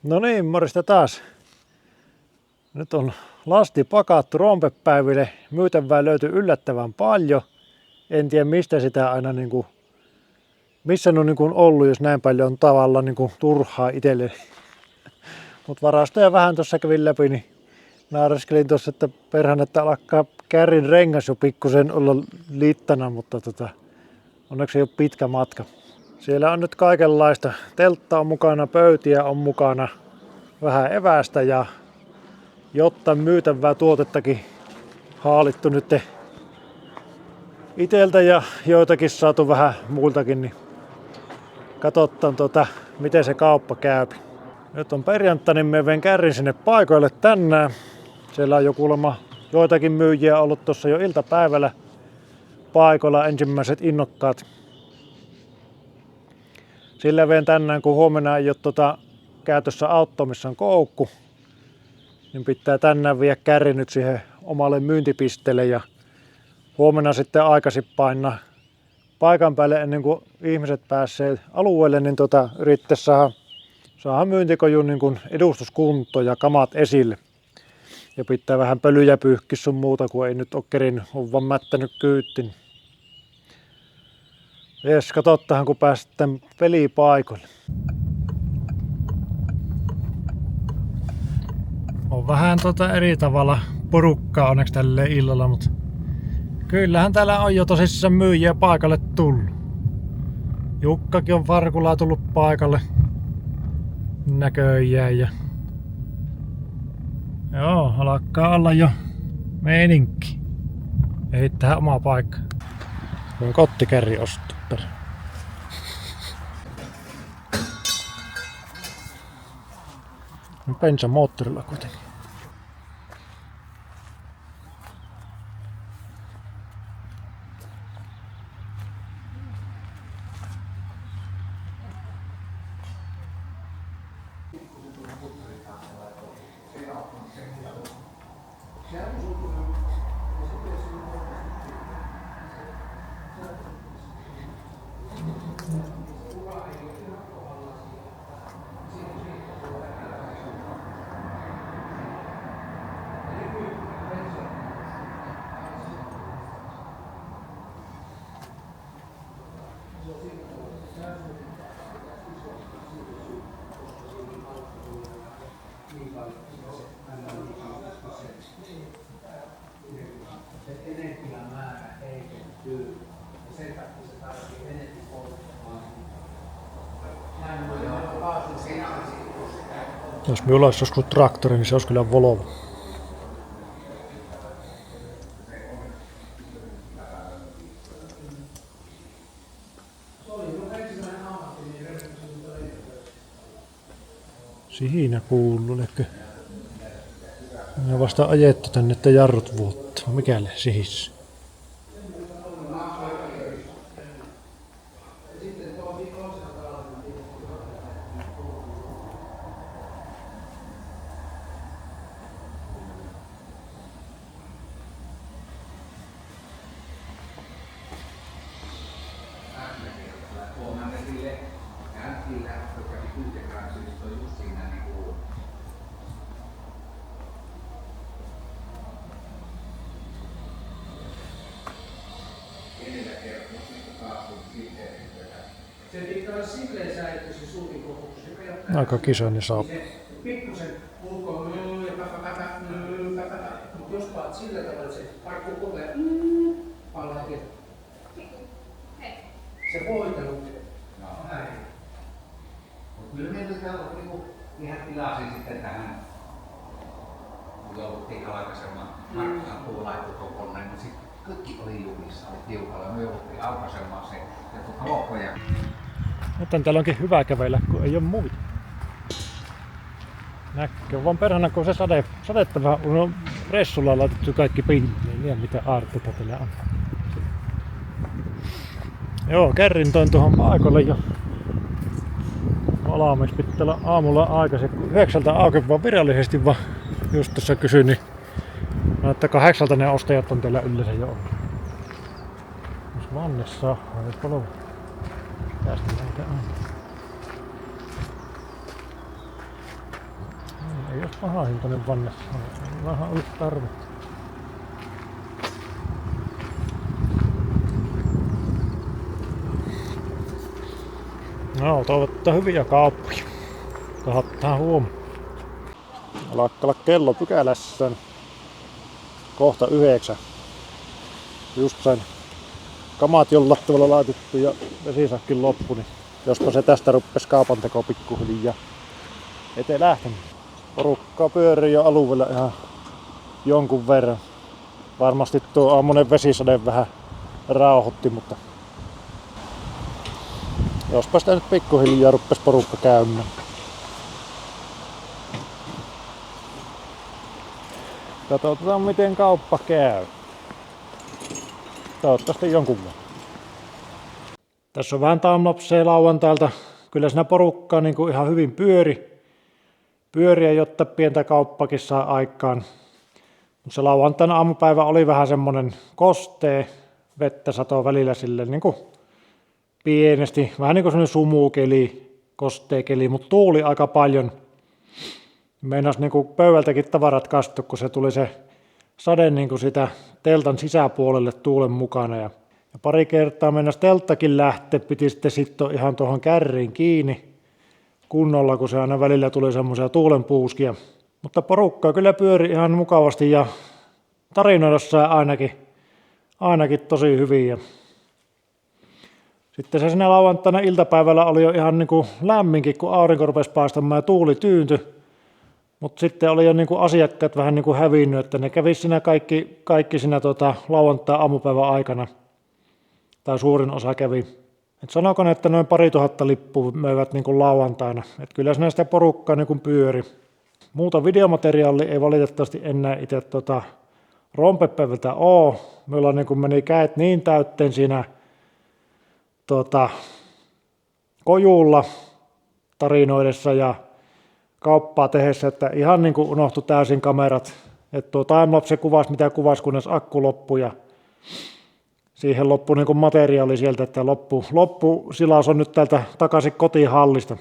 No niin, morjesta taas. Nyt on lasti pakattu rompepäiville. Myytävää löytyy yllättävän paljon. En tiedä mistä sitä aina missä ne on ollut, jos näin paljon on tavallaan turhaa itselle. Mutta varastoja vähän tuossa kävin läpi, niin naureskelin tuossa, että perhän, että alkaa kärrin rengas jo pikkusen olla liittana, mutta onneksi ei ole pitkä matka. Siellä on nyt kaikenlaista. Teltta on mukana, pöytiä on mukana, vähän evästä ja jotta myytävää tuotettakin haalittu nyt iteltä ja joitakin saatu vähän muiltakin, niin katsotaan miten se kauppa käy. Nyt on perjantai, niin me vien kärrin sinne paikoille tänään. Siellä on jo kuulemma joitakin myyjiä ollut tuossa jo iltapäivällä paikoilla, ensimmäiset innokkaat. Sillä vien tänään, kun huomenna ei ole käytössä auto, missä on koukku, niin pitää tänään viedä kärri nyt siihen omalle myyntipisteelle ja huomenna sitten aikaisin painaa paikan päälle ennen kuin ihmiset pääsee alueelle, niin yrittää saada myyntikojun edustuskunto ja kamat esille. Ja pitää vähän pölyjä pyyhkiä sun muuta, kun ei nyt ole kerin, on vaan mättänyt kyyttin. Jes, katsotaan kun päästään pelipaikoille. On vähän eri tavalla porukkaa onneksi tälle illalla, mutta kyllähän täällä on jo tosissaan myyjiä paikalle tullut. Jukkakin on Farkulaa tullut paikalle näköjään ja joo, alkaa olla jo meininki. Ei tähän oma paikka. Voin kottikärri ostaa. Bensamoottorilla kuitenkin. Jos minulla olisi joskus traktori, niin se olisi kyllä Volvo. Siinä kuuluu, eikö? Me vasta ajettu tänne, että jarrut vuotta. Mikäli sihissä? Se pitää olla silleen säädetty se suuri koko. Aika kisoinen saappa. Pikkusen ulkoa mutta jos paat sillä tavalla, se parkkuu koko ajan palaa se voitelu. No näin. Mutta kyllä meillä täällä on ihan tilaisia sitten tähän, kun jouduttiin aikaisemman markkinaan puulaittokoneen, niin sitten kaikki oli juhlissa, oli tiukalla. Me jouduttiin aukaisemaan se ja loppuja. Mutta täällä onkin hyvä kävellä, kun ei ole muita. Näkyy vaan perhana, kun se sadetta vähän on ressulla on laitettu kaikki pinni, niin tiedä mitä aarteita täällä on. Joo, kärrin toin tuohon paikalle jo valmiiksi. Pitää olla aamulla aikaisin, 9 auki vaan virallisesti vaan just tuossa kysyin, niin että 8 ne ostajat on teillä yleensä jo ollut. Jos vannes saa, vai paljon tästä näitä on. Ei ole paha hintainen vanne. Vähän olisi tarve. No, toivottaa hyviä kauppoja. Katsotaan huomenna. Alkaa olla kello pykälässä. Kohta 9. Just sain kamat jollain laitettu ja vesisakkin loppu, niin jospa se tästä ruppes kaupanteko pikkuhiljaa eteen lähtenyt. Porukkaa pyörii jo alueella ihan jonkun verran. Varmasti tuo aamunen vesisade vähän rauhoitti, mutta jospa sitä nyt pikkuhiljaa ruppes porukka käymään. Katsotaan miten kauppa käy. Toivottavasti jonkun verran. Tässä on vähän timelapsea lauantailta. Kyllä siinä porukkaa niin kuin ihan hyvin pyöriä, jotta pientä kauppakin saa aikaan. Se lauantaina aamupäivä oli vähän semmonen kostee, vettä satoi välillä sille niin kuin pienesti, vähän niin kuin semmonen sumukeli, kosteekeli, mutta tuuli aika paljon. Meinas niin kuin pöydältäkin tavarat kastu, kun se tuli se sade niin kuin sitä teltan sisäpuolelle tuulen mukana. Ja pari kertaa meinas telttakin lähteä, piti sitten sitto ihan tuohon kärriin kiinni kunnolla, kun se aina välillä tuli semmoisia tuulenpuuskia. Mutta porukkaa kyllä pyöri ihan mukavasti ja tarinoidessa ainakin tosi hyvin. Ja sitten se siinä lauantaina iltapäivällä oli jo ihan niin kuin lämminkin, kun aurinko rupesi paistamaan ja tuuli tyyntyi. Mutta sitten oli jo niin kuin asiakkaat vähän niin kuin hävinnyt, että ne kävi siinä kaikki siinä lauantai aamupäivän aikana. Tai suurin osa kävi. Et sanoiko ne, että noin 2000 lippua möivät niin kuin lauantaina. Et kyllä siinä sitä porukkaa niin kuin pyöri. Muuta videomateriaalia ei valitettavasti enää itse rompepäivältä ole. Meillä niin kuin meni käet niin täytteen siinä kojulla tarinoidessa ja kauppaa tehdessä, että ihan niin kuin unohtui täysin kamerat. Että tuo timelapse kuvasi mitä kuvasi, kunnes akku loppui ja siihen loppui niin kuin materiaali sieltä, että loppusilaus on nyt täältä takaisin kotihallista.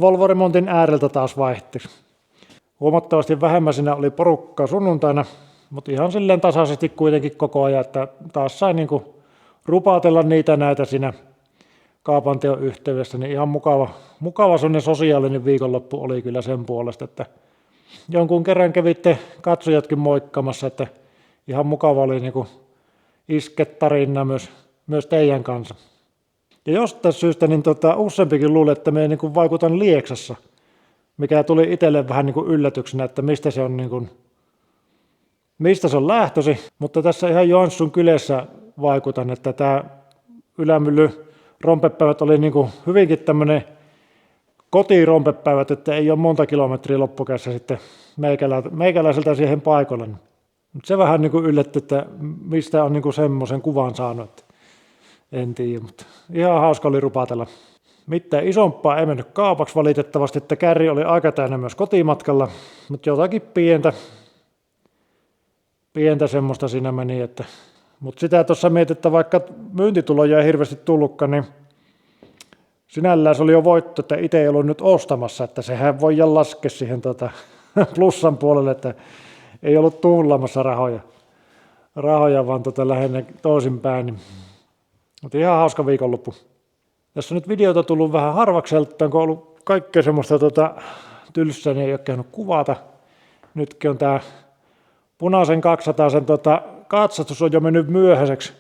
Volvo-remontin ääreltä taas vaihteeksi. Huomattavasti vähemmän siinä oli porukkaa sunnuntaina, mutta ihan silleen tasaisesti kuitenkin koko ajan, että taas sai niin kuin rupatella niitä näitä siinä kaupanteon yhteydessä, niin ihan mukava sellainen sosiaalinen viikonloppu oli kyllä sen puolesta, että jonkun kerran kävitte katsojatkin moikkaamassa, että ihan mukava oli niin kuin iskeä tarina myös teidän kanssa. Ja jostain syystä niin useampikin luuli, että me niin kuin vaikutan Lieksassa, mikä tuli itselle vähän niin kuin yllätyksenä, että mistä se on lähtösi, mutta tässä ihan Joensuun kylässä vaikutan, että tämä Ylämylly rompepäivät oli niin kuin hyvinkin tämmöinen kotirompepäivät, että ei ole monta kilometriä loppukässä sitten meikäläiseltä siihen paikalle. Mutta se vähän niin kuin yllätti, että mistä on niin kuin semmoisen kuvan saanut, että en tiedä, mutta ihan hauska oli rupatella. Mitään isompaa ei mennyt kaupaksi valitettavasti, että kärri oli aika täynnä myös kotimatkalla, mutta jotakin pientä semmoista siinä meni, että mutta sitä tuossa mietin, että vaikka myyntituloja ei hirveästi tullutkaan, niin sinällään se oli jo voitto, että itse ei ollut nyt ostamassa, että sehän voi laskea siihen plussan puolelle, että ei ollut tuhlaamassa rahoja vaan lähinnä toisinpäin. Niin. Mutta ihan hauska viikonloppu. Tässä on nyt videota tullut vähän harvakselta, kun on ollut kaikkea semmoista tylsää, niin ei ole käynyt kuvata. Nytkin on tämä punaisen 200 katsastus on jo mennyt myöhäiseksi.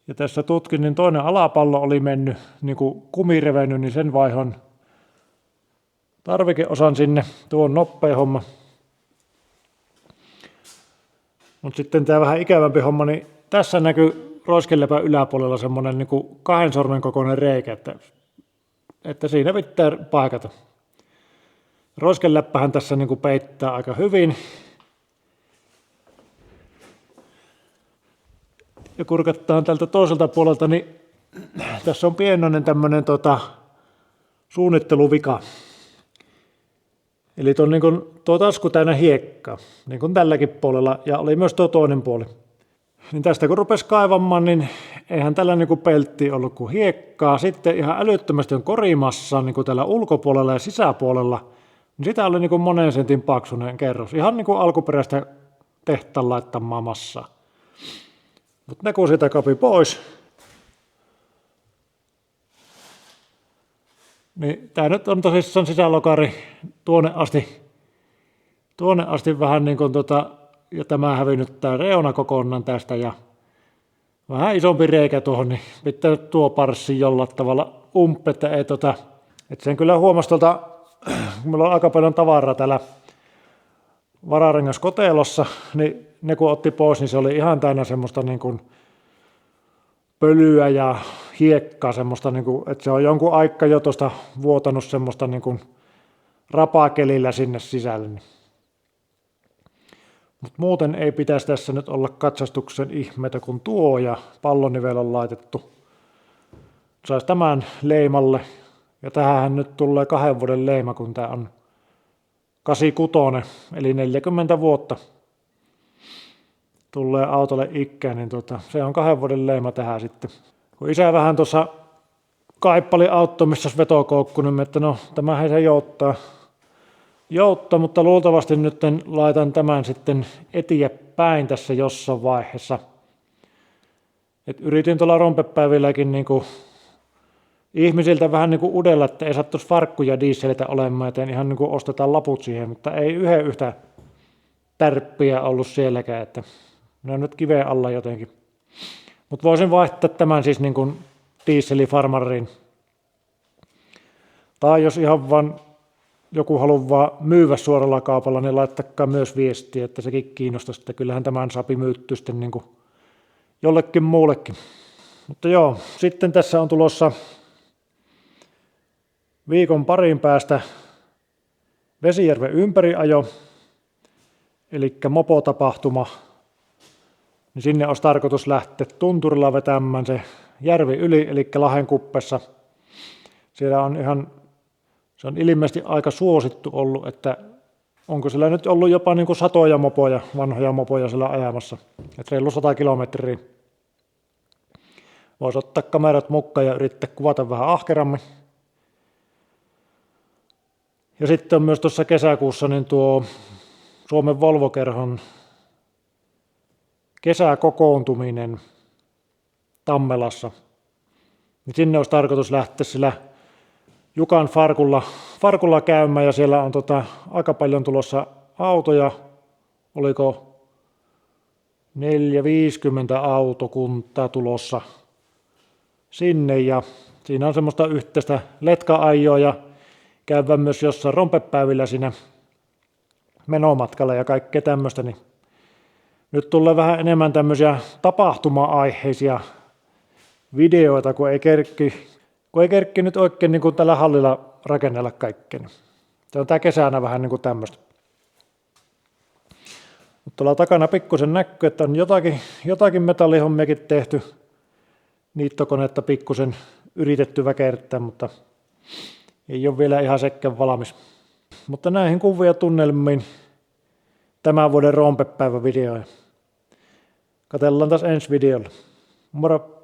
Ja tässä tutkin, niin toinen alapallo oli mennyt, niin kuin kumirevennyt, niin sen vaihon tarvikeosan sinne. Tuo on nopea homma. Mutta sitten tämä vähän ikävämpi homma, niin tässä näkyy roiskelepän yläpuolella semmoinen niin kuin 2 sormen kokoinen reikä, että siinä pitää paikata. Roiskeläppähän tässä niin kuin peittää aika hyvin. Ja kurkattaan tältä toiselta puolelta, niin tässä on pienoinen tämmöinen suunnitteluvika. Eli tuo tasku täynnä hiekkaa, niin kuin tälläkin puolella, ja oli myös tuo toinen puoli. Niin tästä kun rupesi kaivamaan, niin eihän tällä niin kuin peltti ollut kuin hiekkaa. Sitten ihan älyttömästi on korimassa niin kuin tällä ulkopuolella ja sisäpuolella Niin sitä oli niin kuin monen sentin paksuinen kerros. Ihan niin kuin alkuperäistä tehtaan laittamaa massaa. Mutta ne kun sitä kapi pois, niin tää nyt on tosissaan sisälokari tuonne asti vähän niin kuin ja tämä hävinnyt tää reuna kokonaan tästä ja vähän isompi reikä tuohon, niin pitää tuo parssi jollain tavalla että ei että sen kyllä huomasi tuolta, kun meillä on aika paljon tavaraa täällä vararengaskotelossa, niin ne kun otti pois, niin se oli ihan täynnä semmoista niin kuin pölyä ja hiekkaa semmoista, niin kuin, että se on jonkun aikaa jo tuosta vuotanut semmoista niin kuin rapakelillä sinne sisälle. Mutta muuten ei pitäisi tässä nyt olla katsastuksen ihmeitä kuin tuo ja pallonivel on laitettu. Saisi tämän leimalle ja tähän nyt tulee 2 vuoden leima, kun tämä on 86, eli 40 vuotta tulee autolle ikään, niin se on 2 vuoden leima tähän sitten. Kun isä vähän tuossa kaippali auto, missä vetokoukku, niin että no tämähän se jouttaa, mutta luultavasti nyt laitan tämän sitten eteenpäin tässä jossain vaiheessa. Et yritin tuolla rompepäivilläkin niinku ihmisiltä vähän niinku udella, että ei sattuisi farkkuja dieselitä olemaan, että ihan niinku ostetaan laput siihen, mutta ei yhtä tärppiä ollut sielläkään, että ne on nyt kiveen alla jotenkin. Mutta voisin vaihtaa tämän siis niinku dieselifarmariin. Tai jos ihan vaan joku haluaa myyvä suoralla kaupalla, niin laittakaa myös viestiä, että sekin kiinnostaisi, että kyllähän tämän saapi myyttyä sitten niin kuin jollekin muullekin. Mutta joo, sitten tässä on tulossa viikon parin päästä Vesijärven ympäriajo, eli mopotapahtuma. Niin sinne olisi tarkoitus lähteä tunturilla vetämään se järvi yli, eli Lahden kuppessa. Siellä on se on ilmeisesti aika suosittu ollut, että onko siellä nyt ollut jopa niin kuin satoja mopoja, vanhoja mopoja siellä ajamassa. Että reilu 100 kilometriä. Voisi ottaa kamerat mukaan ja yrittää kuvata vähän ahkerammin. Ja sitten on myös tuossa kesäkuussa niin tuo Suomen Volvo-kerhon kesäkokoontuminen Tammelassa. Niin sinne olisi tarkoitus lähteä sillä Jukan farkulla käymään ja siellä on aika paljon tulossa autoja. Oliko 450 autokuntaa tulossa sinne ja siinä on semmoista yhteistä letka-ajoa ja käydään myös jossain rompepäivillä siinä menomatkalla ja kaikkea tämmöistä. Niin nyt tulee vähän enemmän tämmöisiä tapahtuma-aiheisia videoita, kun ei kerkki nyt oikein niin kuin tällä hallilla rakennella kaikkea. Se on tää kesänä vähän niin kuin tämmöistä. Mutta tuolla takana pikkusen näkyy, että on jotakin metallihommiakin tehty. Niittokonetta pikkusen yritetty väkertää, mutta ei ole vielä ihan sekkään valmis. Mutta näihin kuvia tunnelmiin tämän vuoden rompepäivävideoja. Katsellaan taas ensi videolla. Moro!